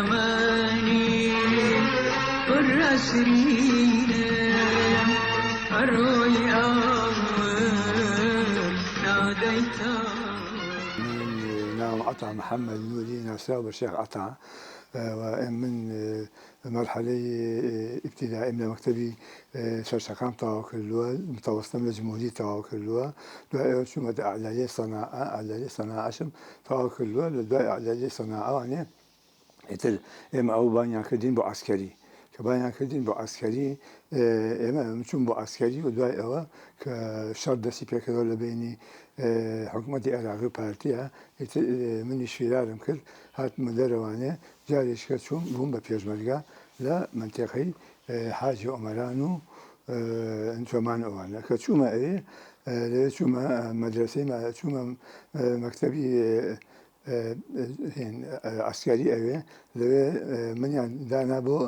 زماني والرسرين الروي أول ناديته. نعم عطا محمد نوري نساوب الشيخ عطا، ومن مرحلة ابتدائي من مكتبي شرشقام تاوك اللواء متوسطة من الجمهورية تاوك اللواء دواء شو مدى أعلى صناعة عشم تاوك اللواء لدواء أعلى صناعة يعني يتل إما أو بانيا كدين بو عسكري كبانيا كدين بو عسكري إما مشون بو عسكري ودواء أوا كشرط دسي بيكرو لبيني حكومة العراق بارتيها من الشيرارم كل هات مدروانه جاريش كتشوم بوم ببيجمرجا لا منطقي حاجة أمرانو انتمان أوانا كتشوما إيه لتشوما مدرسة ما تشوما مكتبي هين عسكري أوي لو من يعني دانا بو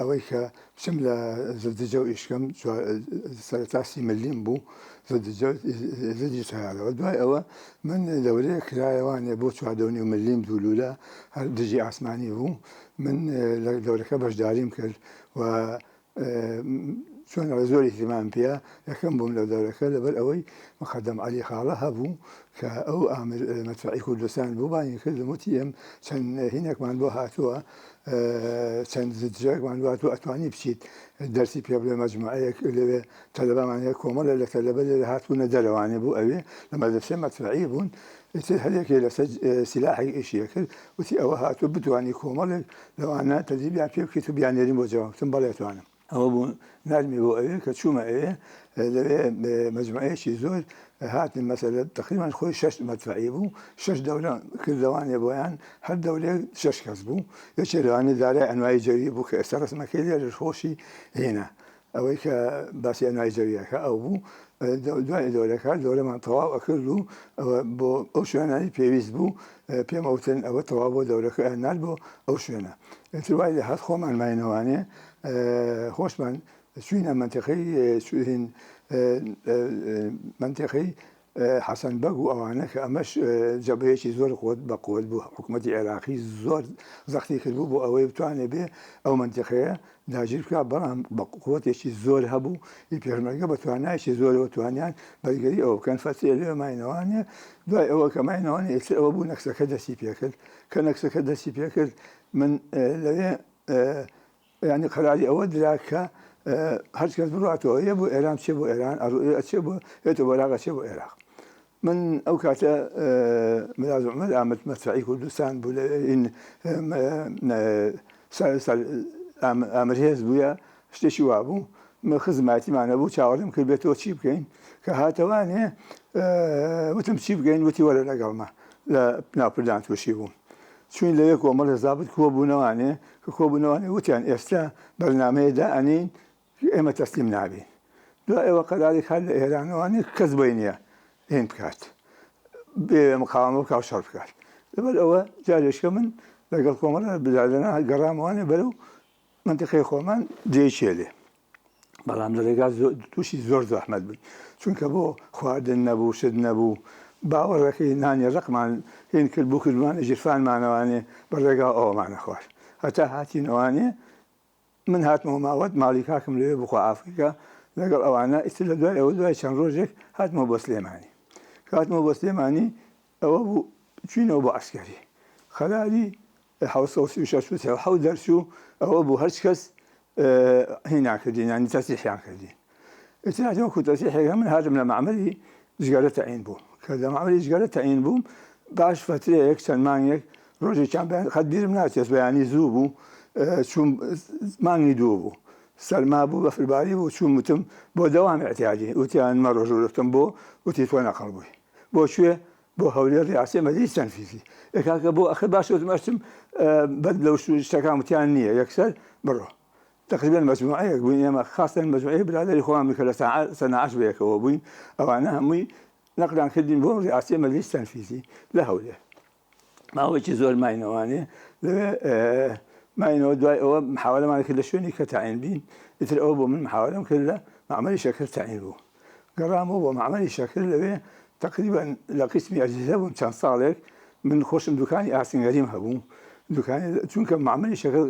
أويك شملة زدجو إشكم سرتاسي مليم بو زدجو زدجت هذا ودواء أوا من دولة كرايوان بو شهدوني ومليم دولولا دجي عثماني بو من دولة كبش داريم كل و شون رزول اهتمام بها يكم بوم لدولة كل بل أوي مقدم علي خالها بو كأو أعمل مدفعي كردستان بو باني كل متيم كان هناك من بو هاتوا كان زدجاك من بو هاتوا أتواني بشيت الدرسي بيبل مجموعة اللي طلبة معناها كومل اللي طلبة اللي هاتوا ندلواني بو أوي لما درسي مدفعي بون هذيك لسج سلاحي إشي كل وتي أو هاتوا بدواني كومل لو أنا تدريب يعني في كتب يعني ريمو جواب تنبليتوا أنا هو بو نرمي بو أوي كتشوما إيه مجموعة شي زول هات مثلا تقريبا خوي شش مدفعي بو شش دولة كل دواني بويان هر دولة شش كسبو يشيلواني داري أنواع جريبو كأسرس مكيلي الخوشي هنا أويك بس أنواع جريبو أو بو دولة كان دولة من طواب كله بو أوشيانا بيويز بو بيموتن أو طواب دولة كأنال بو أوشيانا تروي لهات خوم عن ماينواني خوش من شوينا منطقي شوين منطقي حسن بقو أوانا كأمش جبهة زور قوة بقوة بو حكومة العراقي زور زختي كلبو بو أوي بتواني به أو منطقية داجير كابرام بقوة زور هبو يبيرمرجع بتواني زور وتوانيان بلقي أو كان فتي له ماينواني ده أو كماينواني أو بو نكسة كده سيبيكل كنكسة كده سيبيكل من ليه يعني قراري أود لك هرش كذا بروعته يبو إيران شبو إيران أرو شبو يتبرع شبو العراق من أوقات ملازم ملامة مدفعي كردستان بولين سال أمريكا بويا اشتشوا أبو من خدماتي معنا أبو شاورم كل بيتو تشيب كين كهاتواني وتم تشيب كين وتي ولا لقلما لا نابردان توشيبون شوين ليك ومر ضابط كوبونواني كوبونواني وتيان إسلا برنامج ده أنين إما تسليم نابين دو وقدر خل إيران واني كذبينيا هين بكات بمقاومة كاو شرب كات بل هو جالش كمن لقى كومر بلادنا جرام واني بلو منطقة خومان جيشيله بلام لقى توشي زور أحمد بن شون كبو خوارد النبو شد نبو باور كي ناني الرقم هين كل كلمان جرفان معنا واني برقا أو معنا خوار حتى هاتين واني من هات مواد مالكا كمليه بخو أفريقيا لقى أوانا استلا دواء أو دواء شان روجك هات مو بسليماني هات مو بسليماني أو أبو شين أبو عسكري خلالي حوص وشاشوت حو درسو أو أبو هرشكس هنا كدين يعني تسيح يعني كدين استلا جو كنت تسيح من هذا من معملي جقالة تعين بو كذا معملي جقالة تعين بو باش فترة يكسر مانيك روجي كان بين خدير مناس يعني زوبو شو ماني دوبو سلما بو في الباري وشو متم بو دوام اعتيادي وتيان مرة جولتم بو وتيتوانا قلبي بو شوية بو هولي الرئاسة مجلس تنفيذي إكاك بو أخي باشو تمشتم بدلوا شو اشتكى متيانية يكسر برو تقريبا مجموعة يكبين خاصة المجموعة بلاد الإخوان بكل سنة 10 بيك وبين أو أنا همي نقل عن خدين بو رئاسة مجلس تنفيذي لا هولي ما هو شيء زول ما ينواني ما ينو دواء أو محاولة ما كل شوني كتعين بين مثل أوبو من محاولة كله معملي شكل تعين بو قرام أوبو معملي شكل لبيه تقريبا لقسمي أجهزة كان صالك من خوش دكاني أحسن غريم هبو دوکانی چونکە معاملی شەکر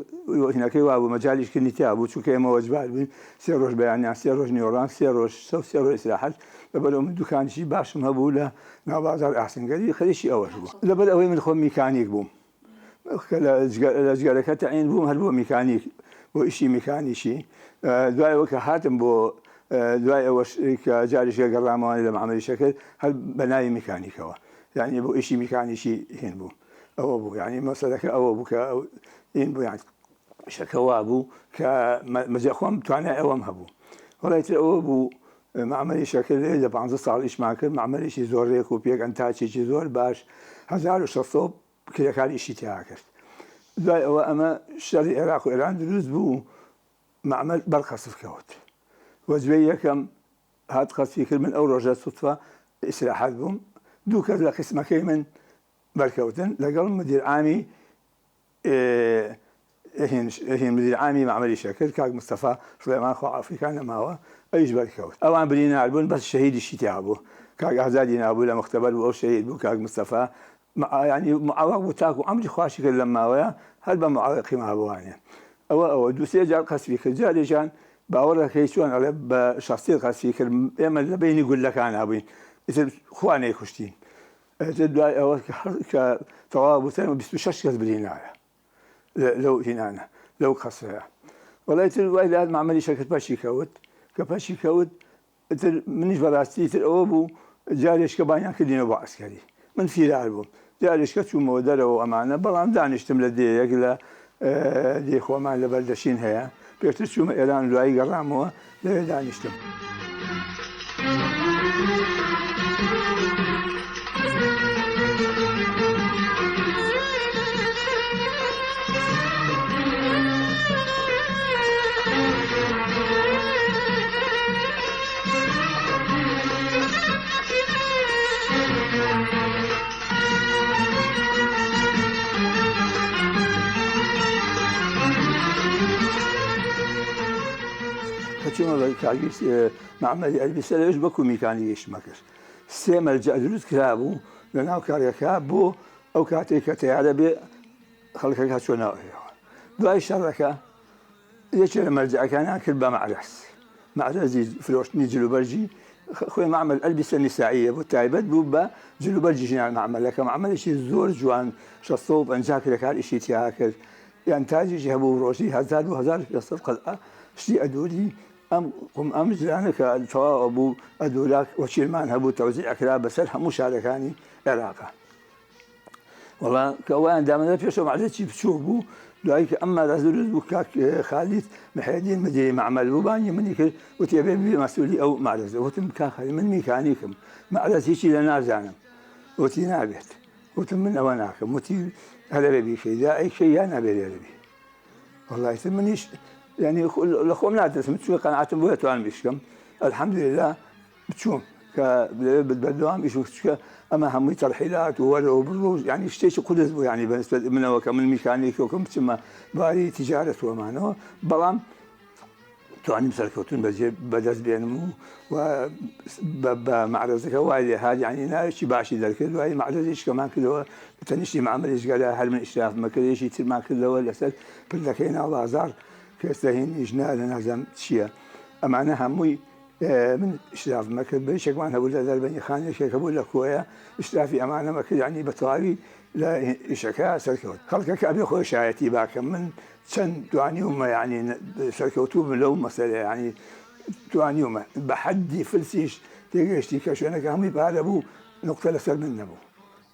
هینەکەی وا بوو مەجالیشکردنی تیا بوو چونکە ئێمە وەجبار بووین 3 ڕۆژ بەیانیان 3 ڕۆژ نیوەڕان 3 ڕۆژ 3 ڕۆژ ئیستراحەت لەبەرەوە من دوکانیشی باشم هەبوو لە ناو بازاڕ ئاسنگەری خەریکی ئەوەش بوو لەبەر ئەوەی من خۆم میکانیک بووم لە جگەرەکە تەعین بووم هەر بۆ میکانیک بۆ ئیشی میکانیشی دوایەوە کە هاتم بۆ دوای ئەوەش کە جاریشکە گەڕامەوانی لە معاملی شەکر هەر بە ناوی میکانیکەوە یعنی بۆ ئیشی میکانیشی هێن بوو ئەوە بوو یعنی مەسەلەکە ئەوە بوو کە ئین بوو یان شەکەوا بوو کە مەجە خۆم توانای ئەوەم هەبوو وەڵایتر ئەوە بوو معاملی شەکر لە 15 ساڵیشمان کرد معاملێکی زۆر ڕێک و پێک ئەنتاچێکی زۆر باش 1600 کرێکاریشی تیا کرد دوای ئەوە ئەمە شەڕی عێراق و ئێران دروست بوو معمل بەرخەسف کەوت وەجبەی یەکەم هات خەسفی کرد من ئەو ڕۆژە سوتفە ئیستراحەت بووم دوو کەس لە قسمەکەی من بەرکەوتن لەگەڵ مدیر عامی مدیر عامی معاملی شەکر کاک مستەفا سولەیمان خواعافریکان نەماوە ئەویش بەرکەوت ئەوان بریندار بوون بەس شەهیدیشی تیا بوو کاک ئازادی نابوو لە مختبەر بوو ئەو شەهید بوو کاک مستەفا ینی معاوەق بوو تاکو ئەمری خواشی کرد لە ماوەیە هەر بە معاوەقی مابووانێ ئەوە دووسێ جار قەسفی کرد جارێکیان باوەڕەکەی چۆن ئەڵێ بە شەخسیت قەسفی کرد ئێمە لە بینی گولەکان هەبووین ئیتر خوا نەیکوشتین دوای ئەوە کە تەواو بوو 26 کەس برینایە لەو هینانە لەو قەسەیە وەڵایتر وای لات معاملی شەکر پەشی کەوت کە پەشی کەوت منیش بەڕاستی تر ئەوە بوو جارێشکە بانیان کردینەوە بۆ عەسکەری من فیرار بووم جارێشکە چوومەوە دەرەوە ئەمانە بەڵام دانیشتم لە دێیەک لە دێ خۆمان لە بەردەشین هەیە پێشتر چوومە ئێران دوایی گەڕامەوە لەوێ دانیشتم چۆن کاگیس معاملی ئەلبیسە لەوێش بەکو میکانیکیشمە کرد سێ مەرجە دروست کرابوو لە ناو کارەکە بۆ ئەو کاتێک کە تەیارە بێ خەڵکەکە چۆناوەوە دوای شەڕەکە یەکێ لە مەرجەکانیان کرد بە معرەزی فرۆشتنی جلوبەرجی خۆی معمل ئەلبیسە نیسائیە بۆ تایبەت بوو بە جلوبەرجی ژنان معمەلەکە معمەلێکی زۆر جوان 650 کرێکار ئیشی تیا کرد یان تاجێکی هەبوو ڕۆژی 1500 قەدە شتی ئەدووری ئەم جرانە کە تەواو بوو ئەدووراک وەچیرمان هەبوو تەوزیعکرا بەسەر هەموو شارەکانی عێراقا وەڵا کە ئەویان دامەدە پێشەوە معرەزێکی بچووک بوو دوایی کە ئەم مەرەز دروست بوو کاک خالیت محەدین مدیری معمەل بوو بانی منی کرد وتی ئەبێ ببی مەسئولی ئەو معرەزە وتم کاک خالی من میکانیکم معرەز هیچی لە نازانم وتی نابێت وتم من ئەوە ناکەم وتی هەلەبێ بیکەی دا ئەیکەی یان نابێ لێرە بی وەڵایتر منیش يعني لخوم لا تسمع شو قناعتهم بويا توان بيشكم الحمد لله بتشوم بدوام يشوف اما هم ترحيلات وبروج يعني شتي قدس بو يعني بالنسبه من وكمن ميكانيك وكم ثم باري تجاره ومانو بلام تواني مسلكوتون بدز بينمو ومعرضك وايد هذا يعني ناشي باشي ذلك واي معرضيش كمان كده تنشي معاملش قال هل من اشراف ما كده شيء ما كده ولا اسد بلكينا بازار كاستهين إجناء لنازم شيء أمانة هموي من إشراف مكر بيشك وأنا أقول له بني خانة شيء أقول لك هو إشرافي أمانة مكر يعني بطاري لا إشكاء سركوت خلك أبي خوي شايتي باك من سن توانيهم يعني سركوتوب من لو مثلا يعني توانيهم بحدي فلسيش تيجي كشو أنا كهمي بعد أبو نقطة لسر من أبو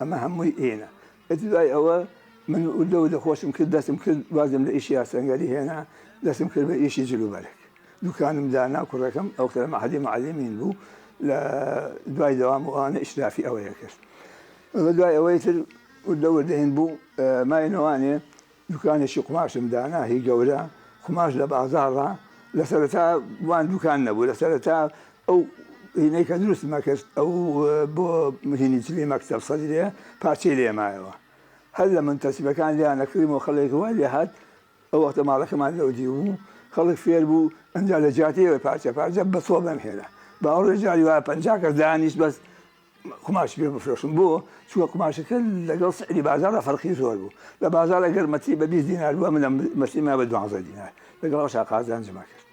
أما هموي هنا إتلاقي هو من ودو خوشم كل دسم كل لازم لإشياء سنجري هنا دسم كل بإشي جلو بالك دكان مدانا كل رقم أو كلام أحد معلمين بو لا دواي دوام وأنا إشرافي أو يكش دواي أويتر ودو دهن بو ما ينواني دكان شي قماش مدانا هي جورا قماش لبازارها لسرتها وان دكان نبو لسرتها أو هناك دروس مكس أو بو هني تلي مكتب صدريه بارتي لي معه هلا منتسب كان لي أنا كريم وخليك والي هاد أو وقت ما ركب ما لو جيبو خليك فيه بو أنجا لجاتي وبارجة بصوب محيلة بأول رجالي وبنجاك دانيش بس قماش بێ بفرۆشم بۆ چووە قماشەکە لەگەڵ سعری بازارە فەرقی زۆر بوو لە بازار ئەگەر مەتری بە 20 دینار بووە من مەتریما بە 12 دینار لەگەڵ شاقازان جمع کرد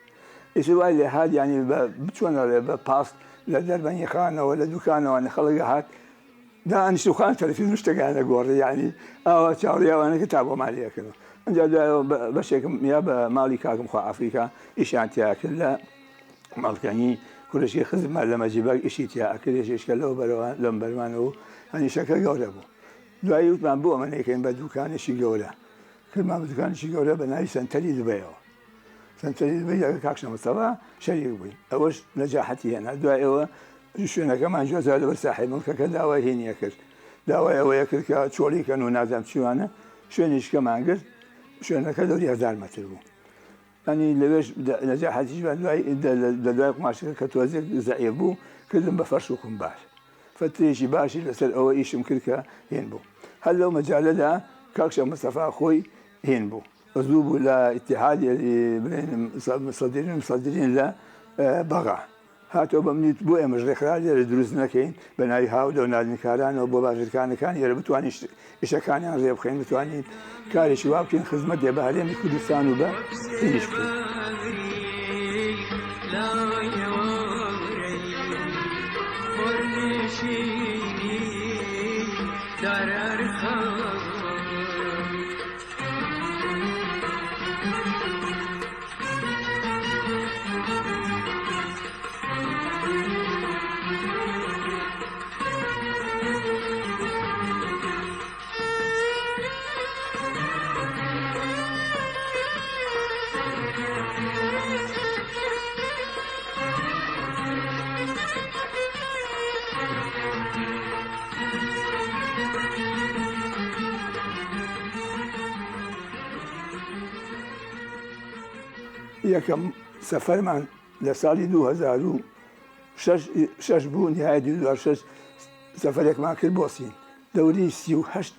ئیش وای لێ هات ینی بچۆنە بە پاس لە دەربەنیخانەوە لە دوکانەوە خەڵک هات دانیشتوخان تەلەفیزیۆن شتەکانە گۆڕی ینی ئەوە چاوەڕێوانەکە تا بۆ مالیەکەنەوە ئەنجا بەشێکم یا بە ماڵی کاکم خوا ئەفریقا ئیشیان تیا کرد لە ماڵکانی کوڕشی خزمە لە مەجیبەر ئیشی تیا ئەکرد ێشکە لەو بەرەوە لەم بەرمانەوە هەنیشەکە گەورە بوو دوایی وتمان بۆ ئەمە نەکەین بە دوکانێکی گەورە کردمان بە دوکانێکی گەورە بە ناوی سەنتەری دوبەیەوە سنتەری دوبەی لەگەڵ کاک شەمەستەفا شەریک بووین ئەوەش نەجاحەتی هێنا دوای ئەوە شوێنەکەمان جۆزا لەبەر ساحێب مڵکەکە داوای هێنیە کرد داوای ئەوەیە کرد کە چۆڵیکەن و نازانم چیوانە شوێنیشکەمان کرد شوێنەکە دەوری 1000 مەتر بوو ئەنی لەوێش نەجاحەتیش لە دوای قماشەکە کە تۆزێک زەعیف بوو کردم بە فەرش و کومبار فترێکی باشی لەسەر ئەوە ئیشم کرد کە هێن بوو هەر لەو مەجالەدا کاک شەمەستەفا خۆی هێن بوو زوو بوو لە ئیتیحادی مصدرین لە بەغا هاتەوە بە منیت بۆ ئێمەش ڕێکخراج لێرە دروست نەکەین بە ناوی هاو و ناردنکارانەوە بۆ باژەرەکان ئێرە بتوانین ئیشەکانیان ڕێ بخەین بتوانین کارێکی وا بکەین خزمەت دێ بە هەرێمی کوردستان و بە هێنیش بکەین یەکەم سەفەرمان لە ساڵی 2006 بوو نهایەتی 2006 سەفەرێکمان کرد بۆ سین دەوری 38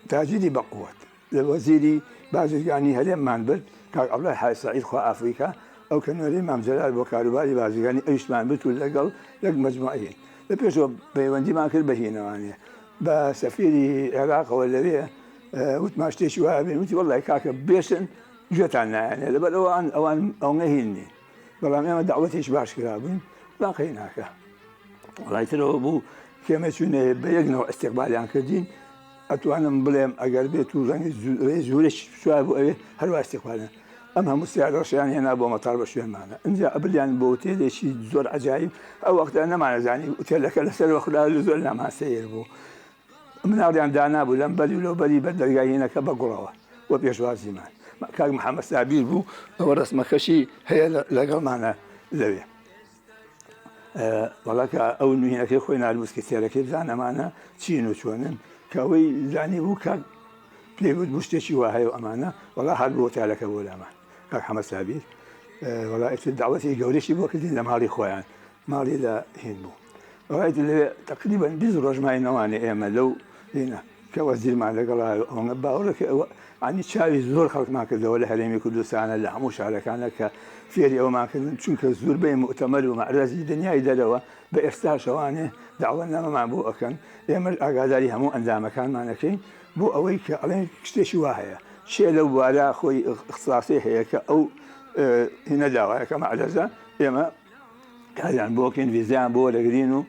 تاجیری بەقووەت لە وەزیری بازرگانی هەرێممان برد کاک عەبدوڵای حاجی سەعید خوا ئەفریقا ئەو کە نوێنەری مام جەلال بۆ کاروباری بازرگانی ئەویشمان برد و لەگەڵ یەک مەجموعەیەک لە پێشەوە پەیوەندیمان کرد بە هێنەوانێ بە سەفیری عێراقەوە لەوێ وتمان شتێکی وایە بێن وتی وەڵڵای کاکە بێشن گوێتان نایەنێ لەبەر ئەوان ئەوە هیننی بەڵام ئێمە داوەتێک باش کرابووین باقی ناکە وڵای ترەوە بوو کێمە چوونێ بە یەکنەوە ئەستێقبالیان کردین ئەتوانم بڵێم ئەگەر بێت و ڕەنگی زورێک سوای بۆ ئەوێ هەروە ئەستێقبالن ئەم هەموو سیارەشیان هێنا بۆ مەتار بە شوێنمانە ئەنجا ئەبلیان بۆ ئوتێلێکی زۆر عەجایب ئەو وەختە نەمانەزانی ئوتێلەکە لەسەر وەخدا زۆر نامان سەیر بوو مناڵیان دانابوو لەم بەری و لەو بەری بە دەرگای هێنەکە بە گوڵەوە وە پێشوازیمان کاک محەممەد سابیر بوو ئەوە ڕسمەکەشی هەیە لەگەڵمانە لەوێ وەڵاکە ئەو نوێنەکەی خۆی نالووسکە تێرەکەی زانەمانە چین و چۆنن کە ئەوەی زانی بوو کاک پێی بود بوو شتێکی وا هەیە و ئەمانە وەڵا هەر بۆ تالەکە بۆ لامان کاک محەممەد سابیر وەڵایەت داوەتی گەورەشی بۆ کردین لە ماڵی خۆیان ماڵی لە هێن بوو وڵایەت لەوێ تقریبەن 20 ڕۆژمای نەوانێ ئێمە لەو هێنە کە وەزیرمان لەگەڵا ئەوە باوەڕەکە ئەوە عنی چاوی زۆر خەڵکمان کردەوە لە هەرێمی کوردستانە لە هەموو شارەکانە کە فێری ئەومان کردن چونکە زۆربەی مؤتەمەر و مەعرەزی دنیای دەرەوە بە ئێستاشەوانێ داوە نامەمان بۆ ئەکەن ئێمە ئاگاداری هەموو ئەندامەکانمانەکەین بۆ ئەوەی کە ئەڵێن شتێکی وا هەیە شێ لەو بوارە خۆی اختصاسی هەیە کە ئەو هینە داوایەکە مەعرەزە ئێمە کاریان بۆکەین ویزیان بۆ لەگرین و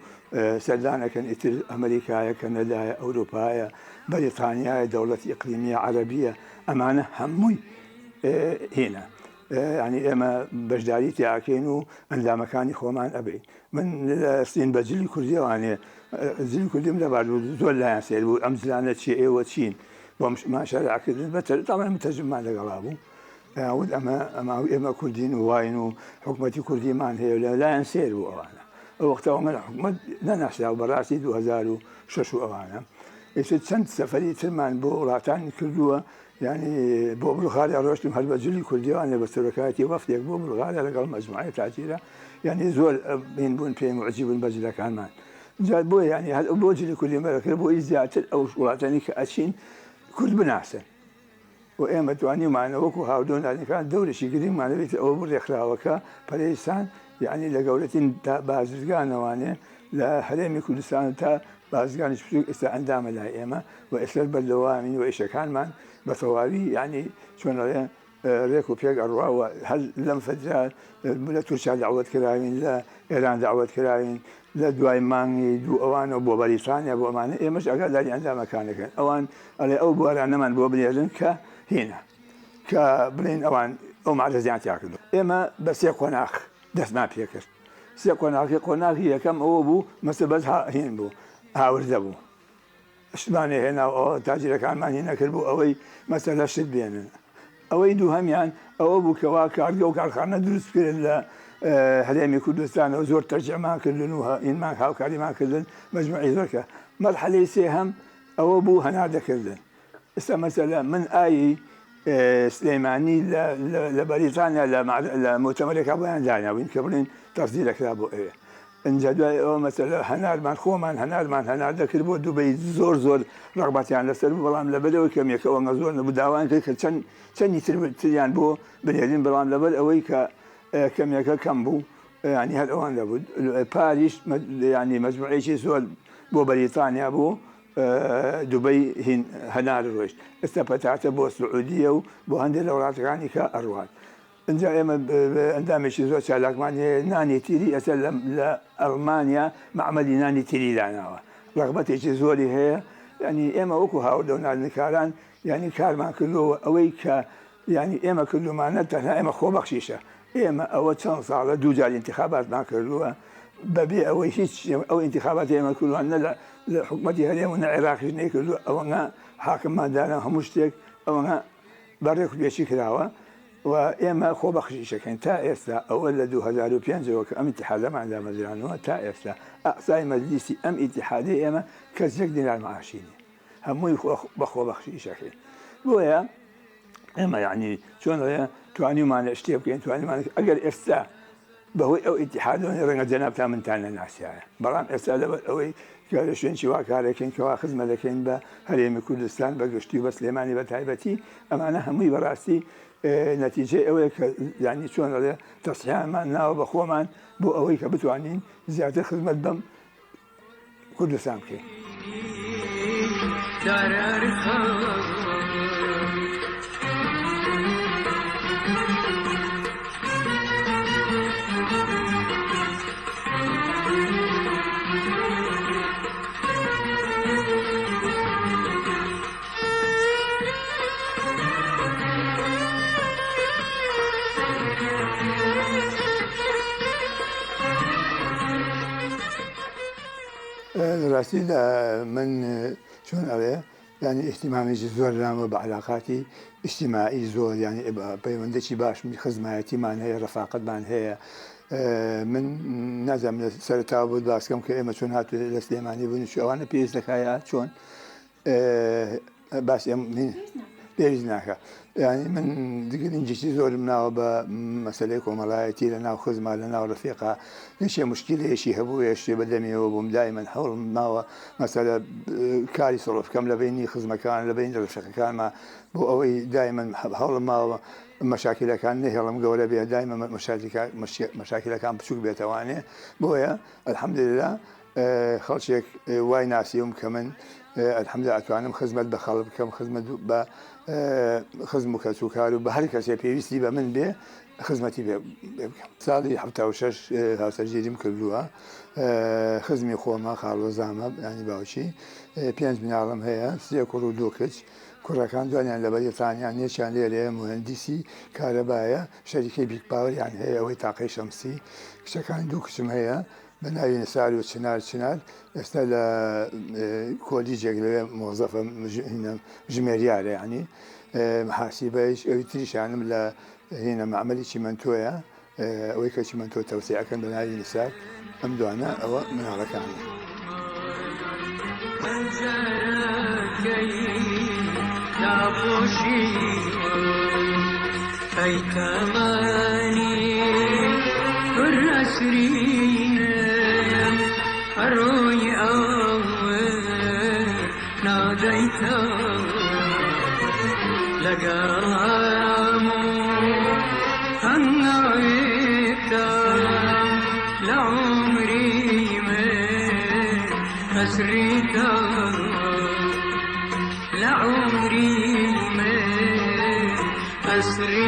سەردانەکەن ئیتر ئەمریکایە کەنەدایە ئەوروپایە بەریتانیایە دەوڵەتی ئیقلیمیە عەرەبیە ئەمانە هەمووی هێنە ینی ئێمە بەشداری تیاکەین و ئەندامەکانی خۆمان ئەبین من لە سین بە جلی کوردیوانێ جلی کوردیم لەبار زۆر لایەن سێر بوو ئەم جلانە چی ئێوە چین بۆ ماشارعکردن بەتر تاڵێ متەرجمان لەگەڵا بوو ود ئێمە کوردین و واین و حکومەتی کوردیمان هەیە لە لایەن سێر بوو ئەوانە ئەو وەختەوە من حکومەت نەناسرا و بەڕاستی 2006 ئەوانە ئێستا چەند سەفەری ترمان بۆ وڵاتانی کردووە ینی بۆ بڵغاریا ڕۆشتم هەر بە جلی کوردیوانێ بە سەرۆکایەتی وەفتێک بۆ بڵغاریا لەگەڵ مەجموعەی تاجیرە ینی زۆر بین بوون پێی معجب بوون بە جلەکانمان جا بۆ ینی بۆ جلی کوردی مەرەکرد بۆی زیاتر ئەو وڵاتانی کە ئەچین کورد بناسن و ئێمە توانیمانە وەکو هاودۆنانەکان دەورێکی گرنگمانەوێت ئەوە بۆ ڕێکخراوەکە پەرێستان یعنی لە گەورەترین بازرگانەوانێ لهرێمی کوردستان تا بازرگانی بچووک ئێستا ئەندامە لای ئێمە و ئێستا بەردەوامین و ئیشەکانمان بە تەواوی یعنی چۆنەڵێ ڕێک و پێک ئەڕواوە هەر لەم فەترا لە تورکیا داوەت کراوین لە ئێران داوەت کراوین لە دوای مانگی دوو ئەوانە بۆ بەریتانیا بۆ ئەمانە ئێمەش ئەگاداری ئەندامەکانەکەن ئەوان ئەڵێ ئەو بوارانەمان بۆ بنێرن کە هێنا کە بڵێن ئەوان ئەو مارەزیان تیا کردو ئێمە بە سێ قۆناغ دەستمان پێ کرد سێ قۆناغی یەکەم ئەوە بوو مەسە بەس هین بوو هاوردە بوو شتمانێ هێنا ئەوە تاجرەکانمان هی نەکرد بوو ئەوەی مەسەلە شت بێنن ئەوەی دوو هەمیان ئەوە بوو کەوا کارگە و کارخانە دروست کرد لە هەرێمی کوردستانەوە زۆر تەرجەمان کردن و ئینمان هاوکاریمان کردن مەجموعی زۆرکە مەرحەلەی سێهەم ئەوە بوو هەناردەکردن ئێستا مەسەلە من ئایی سلەیمانی لە بەریتانیا لە مؤتەمەرێکا بۆیان داناوین کە بڵێن تەفسیر دەکرا بۆ ئەوێ ئەنجا دوای ئەوە مەسەلە هەنارمان خۆمان هەنار دەکرد بۆ دووبەی زۆر ڕەغبەتیان لەسەر بوو بەڵام لەبەرەوەی کەمێکەوە زۆر نەبوو داوان کرد کە چەندی تریان بۆ بنێرین بەڵام لەبەر ئەوەی کە کەمێکە کەم بوو ینی هەر ئەوان دەبوو پاریش ینی مەجموعەیەکی زۆر بۆ بەریتانیا بوو دووبەی هەنار ڕۆیشت ئێستا پەتاتە بۆ سعودیە و بۆ هەندێک لە وڵاتەکانی کە ئەڕوات اینجا ئێمە ئەندامێکی زۆر چالاکمان هەیە نانی تیری ئەسەر لە ئەڵمانیا معمەلی نانی تیری داناوە ڕەغبەتێکی زۆری هەیە ینی ئێمە وەکو هاوردە و نانکاران ینی کارمان کردەوە ئەوەی کە ینی ئێمە کردومانە تەنها ئێمە خۆبەخشیشە ئێمە ئەوە چەند ساڵە دوو جار انتخاباتمان کردووە بەبێ ئەوەی هیچ ئەو انتخابات ئێمە کردووە نە لە حکوومەتی هەرێم و نە عێراقیش نەیکردووە ئەوەنە حاکمماندانە هەموو شتێک ئەوەنە بەڕێک و بێچی کراوە و ئێمە خۆبەخشیشەکەین تا ئێستا ئەوە لە 2005ەوە کە ئەم ئیتیحادەماندا مەزرانەوە تا ئێستا ئەقسای مەجلیسی ئەم ئیتیحادەی ئێمە کەس یەک دینار معاشی نیە هەمووی بە خۆبەخشیشەکەین بۆیە ئێمە یعنی چۆنڵێ توانیمانە شتێ بکەین توانیمان ئەگەر ئێستا بەهۆی ئەو ئیتیحادەوە ڕەنگە جەنابتا منتان نەناسیایە بەڵام ئێستا لەبەر ئەوەی کە لە شوێنی وا کارەکەین کەوا خزمە دەکەین بە هەرێمی کوردستان بە گشتی و بە سلێمانی بە تایبەتی ئەمانە هەمووی بەڕاستی نەتیجەی ئەوەیە کە یعنی چۆنڵێ تەسحیانمان ناوە بە خۆمان بۆ ئەوەی کە بتوانین زیاتر خزمەت بەم کوردستان بکەین. راستی من چۆن ئەوێ ینی ئیحتیمامێکی زۆر رامە بە علاقاتی ئیجتیماعی زۆر ینی پەیوەندێکی باش خزمایەتیمان هەیە ڕەفاقەتمان هەیە من نازانم لە سەرتاوە بۆ باسکەم کە ئێمە چۆن هاتو لە سلێمانی بوون ئەوانە پێویست دەکایە چۆن باس پێویست ناکە ینی من گرنگێکی زۆرم ناوە بە مەسەلەی کۆمەڵایەتی لە ناو خزما لە ناو ڕەفیقا هیچ مشکلێکی هەبوو شتێ بەدەمیەوە بووم دایمەن هەوڵم ماوە مەسەلە کاری سڵ بکەم لە بینی خزمەکان لە بین ڕەفیقەکانمە بۆ ئەوەی دایمەن هەوڵم ماوە مەشاکلەکان نەهێڵم گەورە بێ دایمە مەشاکلەکان بچووک بێتەوانێ بۆیە ئەلحەمدوللا خەڵکێک وای ناسیوم کە من الحەمدوللا ئەتوانم خزمەت بە خەڵک بکەم خزمەت بە خزم و کەسوکار و بە هەر کەسێ پێویستی بە من بێ خزمەتی بکەم. ساڵی 76 هاوسەرگیریم کردووە خزمی خۆمە خاڵۆزامە ینی باوکی 5 مناڵم هەیە 3 کوڕ و 2 کچ کوڕەکان دوانیان لە بەریتانیان یەکیان لێرەیە مهندسی کارەبایە شەریکەی بیگ پاوەریان هەیە ئەوەی تاقەی شەمسی کچەکان 2 کچم هەیە بە ناوی نسار و چنار ئێستا لە کۆلیجێک لەوێ مۆزەفە ژمێریارە ینی محاسیبەیش ئەوی تریشانم لە هینە معمەلی چیمەنتۆیە ئەوەی کە چیمەنتۆ تەوسیعەکەن بە ناوی نسار ئەم دوانە ئەوە مناڵەکانە. أروي أول ناديته لقرامو هنعيته لعمري من أسري